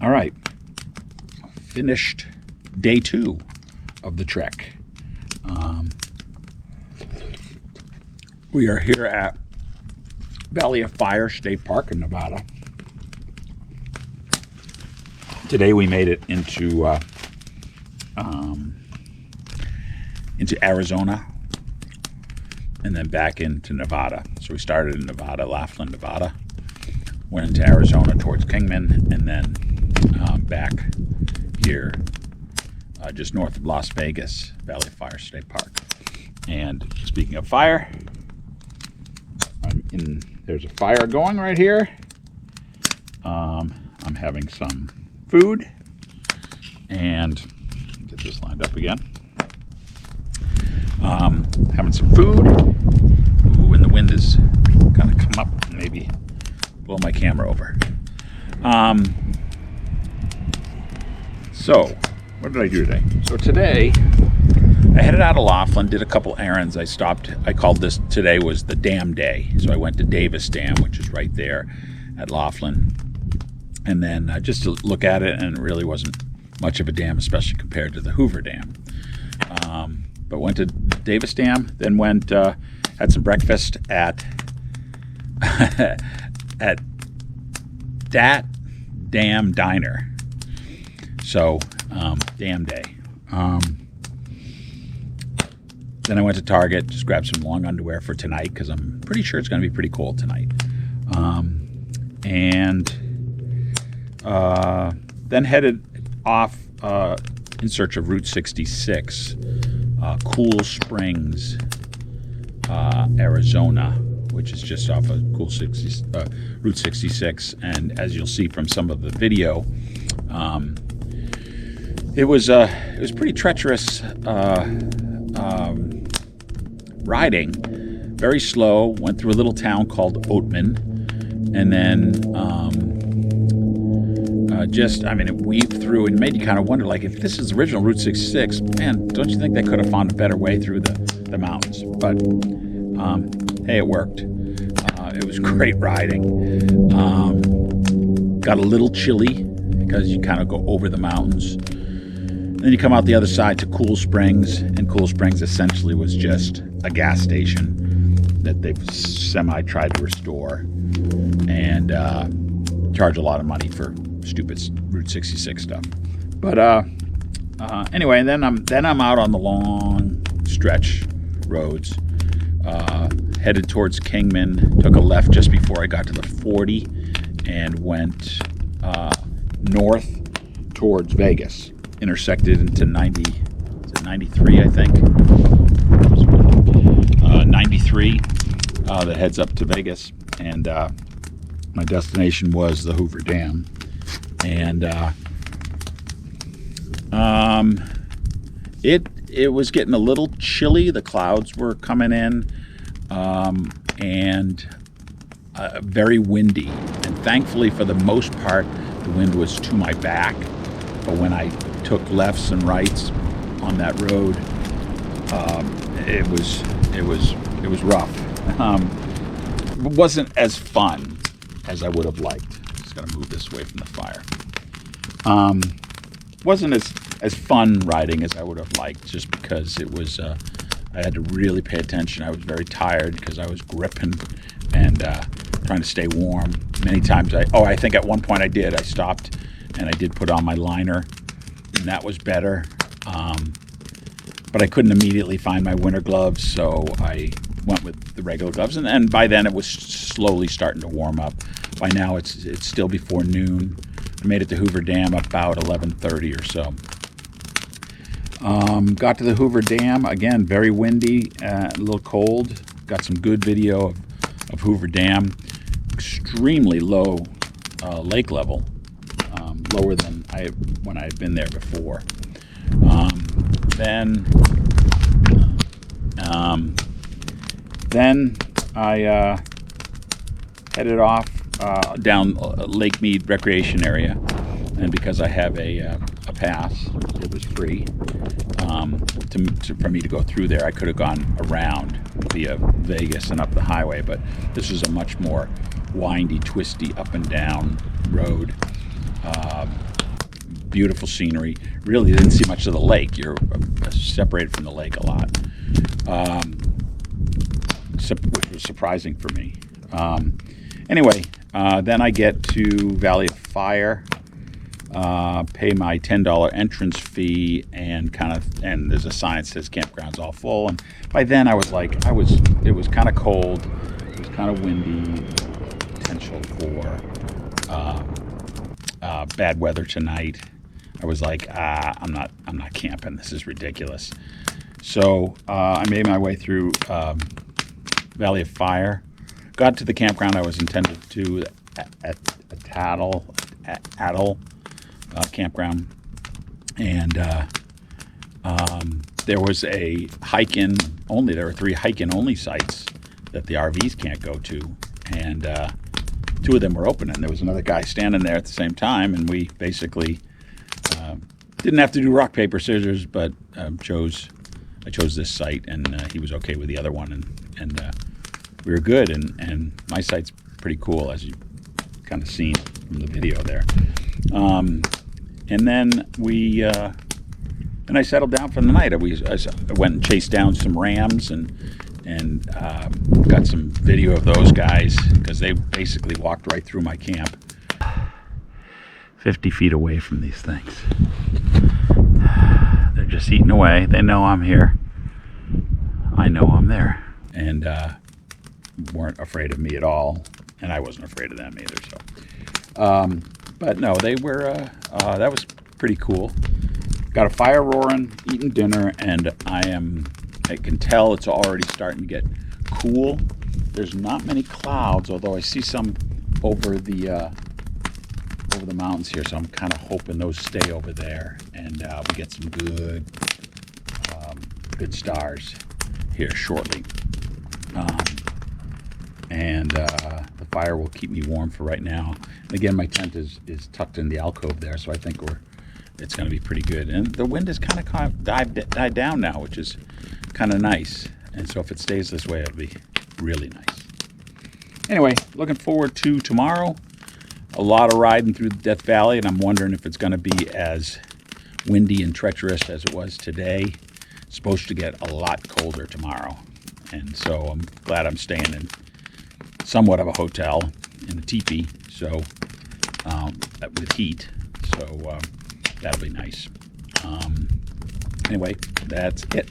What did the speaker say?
All right, finished day 2 of the trek. We are here at Valley of Fire State Park in Nevada. Today we made it into Arizona and then back into Nevada. So we started in Nevada, Laughlin, Nevada, went into Arizona towards Kingman, and then back here just north of Las Vegas, Valley of Fire State Park. And speaking of fire, there's a fire going right here. I'm having some food, and get this lined up again. Having some food. Ooh, and the wind is kind of come up and maybe blow my camera over. So what did I do today? So today I headed out of Laughlin, did a couple errands. I called this, today was the dam day. So I went to Davis Dam, which is right there at Laughlin. And then just to look at it, and it really wasn't much of a dam, especially compared to the Hoover Dam. But went to Davis Dam, then went, had some breakfast at at Dat Dam Diner. So, Dam Day. Then I went to Target, just grabbed some long underwear for tonight because I'm pretty sure it's going to be pretty cold tonight. Then headed off in search of Route 66, Cool Springs, Arizona, which is just off of Route 66. And as you'll see from some of the video, it was pretty treacherous riding, very slow. Went through a little town called Oatman, and then it weaved through and made you kind of wonder, like, if this is original Route 66, man, don't you think they could have found a better way through the mountains? But hey, it worked. It was great riding. Got a little chilly because you kind of go over the mountains. Then you come out the other side to Cool Springs, and Cool Springs essentially was just a gas station that they've tried to restore and charge a lot of money for stupid Route 66 stuff. But anyway, then I'm out on the long stretch roads, headed towards Kingman. Took a left just before I got to the 40 and went north towards Vegas. Intersected into 93, I think. 93 that heads up to Vegas, and my destination was the Hoover Dam. And it was getting a little chilly. The clouds were coming in, and very windy. And thankfully, for the most part, the wind was to my back. But when I took lefts and rights on that road, it was rough. It wasn't as fun as I would have liked. Just gotta move this away from the fire. Wasn't as fun riding as I would have liked, just because it was. I had to really pay attention. I was very tired because I was gripping and trying to stay warm. Many times I think at one point I stopped and I did put on my liner, and that was better. But I couldn't immediately find my winter gloves, so I went with the regular gloves. And by then it was slowly starting to warm up. By now it's still before noon. I made it to Hoover Dam about 11:30 or so. Got to the Hoover Dam, again, very windy, a little cold. Got some good video of Hoover Dam. Extremely low lake level. Lower than when I had been there before. Then I headed off down Lake Mead Recreation Area, and because I have a pass, it was free for me to go through there. I could have gone around via Vegas and up the highway, but this is a much more windy, twisty, up and down road. beautiful scenery. Really didn't see much of the lake. You're separated from the lake a lot, which was surprising for me. Anyway, then I get to Valley of Fire, pay my $10 entrance fee, and there's a sign that says campground's all full. And by then I was like, it was kind of cold, it was kind of windy, potential for bad weather tonight. I was like, I'm not camping. This is ridiculous. So I made my way through Valley of Fire. Got to the campground I was intended to at Attle campground, and there was a hike-in only. There were 3 hike-in only sites that the RVs can't go to, and 2 of them were open, and there was another guy standing there at the same time, and we basically didn't have to do rock paper scissors, but I chose this site, and he was okay with the other one, and we were good. And my site's pretty cool, as you kind of seen from the video there. And then I settled down for the night. I went and chased down some rams and got some video of those guys, because they basically walked right through my camp. 50 feet away from these things. They're just eating away. They know I'm here. I know I'm there. And weren't afraid of me at all. And I wasn't afraid of them either. So, but no, they were, that was pretty cool. Got a fire roaring, eating dinner, and I can tell it's already starting to get cool. There's not many clouds, although I see some over the mountains here, so I'm kind of hoping those stay over there, and we get some good stars here shortly. The fire will keep me warm for right now. And again, my tent is tucked in the alcove there, so I think it's going to be pretty good. And the wind has kind of died down now, which is kind of nice. And so if it stays this way, it'll be really nice. Anyway, looking forward to tomorrow. A lot of riding through the Death Valley, and I'm wondering if it's going to be as windy and treacherous as it was today. It's supposed to get a lot colder tomorrow. And so I'm glad I'm staying in somewhat of a hotel in a teepee, so with heat. So that'll be nice. Anyway, that's it.